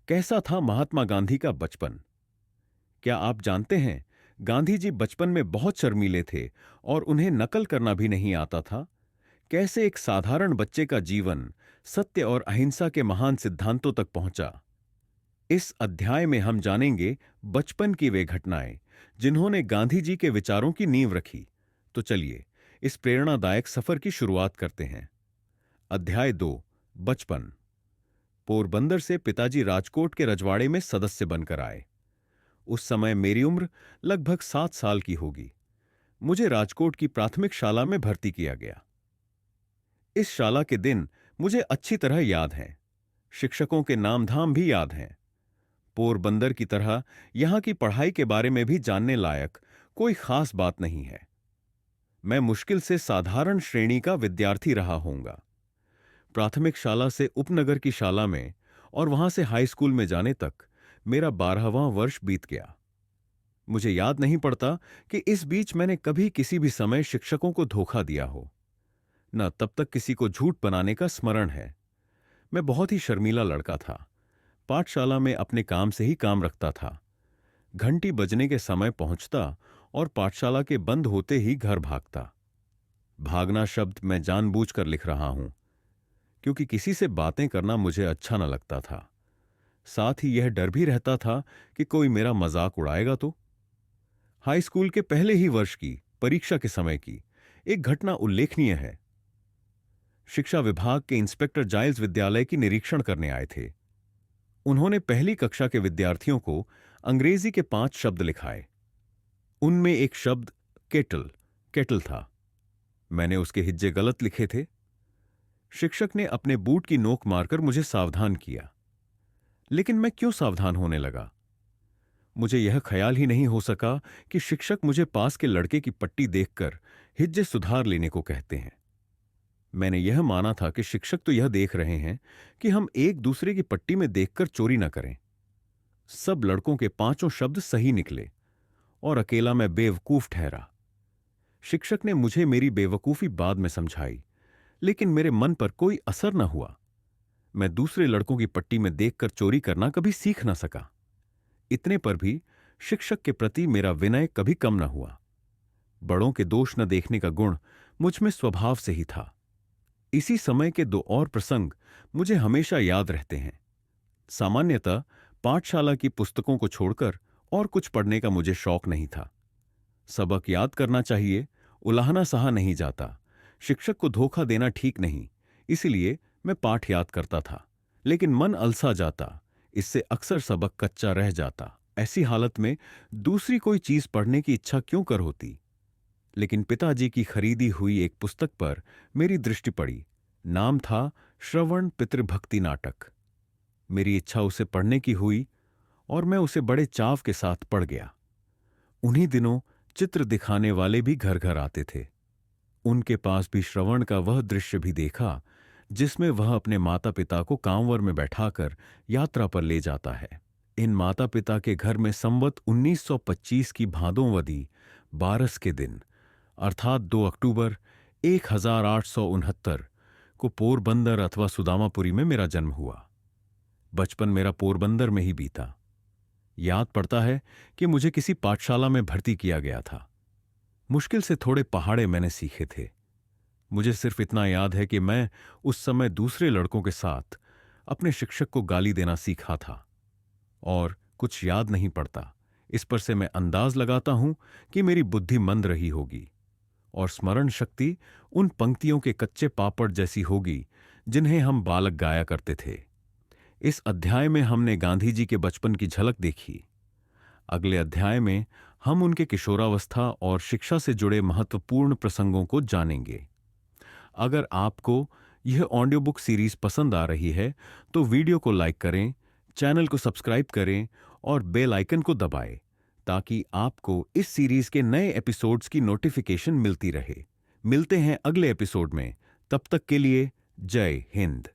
कैसा था महात्मा गांधी का बचपन? क्या आप जानते हैं, गांधी जी बचपन में बहुत शर्मीले थे और उन्हें नकल करना भी नहीं आता था। कैसे एक साधारण बच्चे का जीवन सत्य और अहिंसा के महान सिद्धांतों तक पहुंचा। इस अध्याय में हम जानेंगे बचपन की वे घटनाएं जिन्होंने गांधी जी के विचारों की नींव रखी। तो चलिए, इस प्रेरणादायक सफर की शुरुआत करते हैं। अध्याय 2, बचपन। पोरबंदर से पिताजी राजकोट के रजवाड़े में सदस्य बनकर आए। उस समय मेरी उम्र लगभग 7 साल की होगी। मुझे राजकोट की प्राथमिक शाला में भर्ती किया गया। इस शाला के दिन मुझे अच्छी तरह याद हैं। शिक्षकों के नाम धाम भी याद हैं। पोरबंदर की तरह यहां की पढ़ाई के बारे में भी जानने लायक कोई खास बात नहीं है। मैं मुश्किल से साधारण श्रेणी का विद्यार्थी रहा होऊंगा। प्राथमिक शाला से उपनगर की शाला में और वहां से हाई स्कूल में जाने तक मेरा 12वां वर्ष बीत गया। मुझे याद नहीं पड़ता कि इस बीच मैंने कभी किसी भी समय शिक्षकों को धोखा दिया हो। न तब तक किसी को झूठ बनाने का स्मरण है। मैं बहुत ही शर्मीला लड़का था। पाठशाला में अपने काम से ही काम रखता था। घंटी बजने के समय पहुंचता और पाठशाला के बंद होते ही घर भागता। भागना शब्द मैं जानबूझकर लिख रहा हूं, क्योंकि किसी से बातें करना मुझे अच्छा न लगता था। साथ ही यह डर भी रहता था कि कोई मेरा मजाक उड़ाएगा तो। हाई स्कूल के पहले ही वर्ष की परीक्षा के समय की एक घटना उल्लेखनीय है। शिक्षा विभाग के इंस्पेक्टर जाइल्स विद्यालय की निरीक्षण करने आए थे। उन्होंने पहली कक्षा के विद्यार्थियों को अंग्रेजी के 5 शब्द लिखाए। उनमें एक शब्द केटल केटल था। मैंने उसके हिज्जे गलत लिखे थे। शिक्षक ने अपने बूट की नोक मारकर मुझे सावधान किया। लेकिन मैं क्यों सावधान होने लगा? मुझे यह ख्याल ही नहीं हो सका कि शिक्षक मुझे पास के लड़के की पट्टी देखकर हिज्जे सुधार लेने को कहते हैं। मैंने यह माना था कि शिक्षक तो यह देख रहे हैं कि हम एक दूसरे की पट्टी में देखकर चोरी न करें। सब लड़कों के 5 शब्द सही निकले और अकेला मैं बेवकूफ ठहरा। शिक्षक ने मुझे मेरी बेवकूफी बाद में समझाई, लेकिन मेरे मन पर कोई असर न हुआ। मैं दूसरे लड़कों की पट्टी में देखकर चोरी करना कभी सीख न सका। इतने पर भी शिक्षक के प्रति मेरा विनय कभी कम न हुआ। बड़ों के दोष न देखने का गुण मुझ में स्वभाव से ही था। इसी समय के 2 और प्रसंग मुझे हमेशा याद रहते हैं। सामान्यतः पाठशाला की पुस्तकों को छोड़कर और कुछ पढ़ने का मुझे शौक नहीं था। सबक याद करना चाहिए, उलाहना सहा नहीं जाता। शिक्षक को धोखा देना ठीक नहीं, इसलिए मैं पाठ याद करता था, लेकिन मन अलसा जाता। इससे अक्सर सबक कच्चा रह जाता। ऐसी हालत में दूसरी कोई चीज पढ़ने की इच्छा क्यों कर होती? लेकिन पिताजी की खरीदी हुई एक पुस्तक पर मेरी दृष्टि पड़ी। नाम था श्रवण पितृभक्ति नाटक। मेरी इच्छा उसे पढ़ने की हुई और मैं उसे बड़े चाव के साथ पढ़ गया। उन्हीं दिनों चित्र दिखाने वाले भी घर घर आते थे। उनके पास भी श्रवण का वह दृश्य भी देखा जिसमें वह अपने माता पिता को कांवर में बैठाकर यात्रा पर ले जाता है। इन माता पिता के घर में संवत 1925 की भादोंवदी 12 के दिन अर्थात 2 अक्टूबर 1869 को पोरबंदर अथवा सुदामापुरी में मेरा जन्म हुआ। बचपन मेरा पोरबंदर में ही बीता। याद पड़ता है कि मुझे किसी पाठशाला में भर्ती किया गया था। मुश्किल से थोड़े पहाड़े मैंने सीखे थे। मुझे सिर्फ इतना याद है कि मैं उस समय दूसरे लड़कों के साथ अपने शिक्षक को गाली देना सीखा था, और कुछ याद नहीं पड़ता। इस पर से मैं अंदाज लगाता हूं कि मेरी बुद्धि मंद रही होगी और स्मरण शक्ति उन पंक्तियों के कच्चे पापड़ जैसी होगी जिन्हें हम बालक गाया करते थे। इस अध्याय में हमने गांधी जी के बचपन की झलक देखी। अगले अध्याय में हम उनके किशोरावस्था और शिक्षा से जुड़े महत्वपूर्ण प्रसंगों को जानेंगे। अगर आपको यह ऑडियो बुक सीरीज पसंद आ रही है तो वीडियो को लाइक करें, चैनल को सब्सक्राइब करें और बेल आइकन को दबाएं ताकि आपको इस सीरीज के नए एपिसोड्स की नोटिफिकेशन मिलती रहे। मिलते हैं अगले एपिसोड में। तब तक के लिए जय हिंद।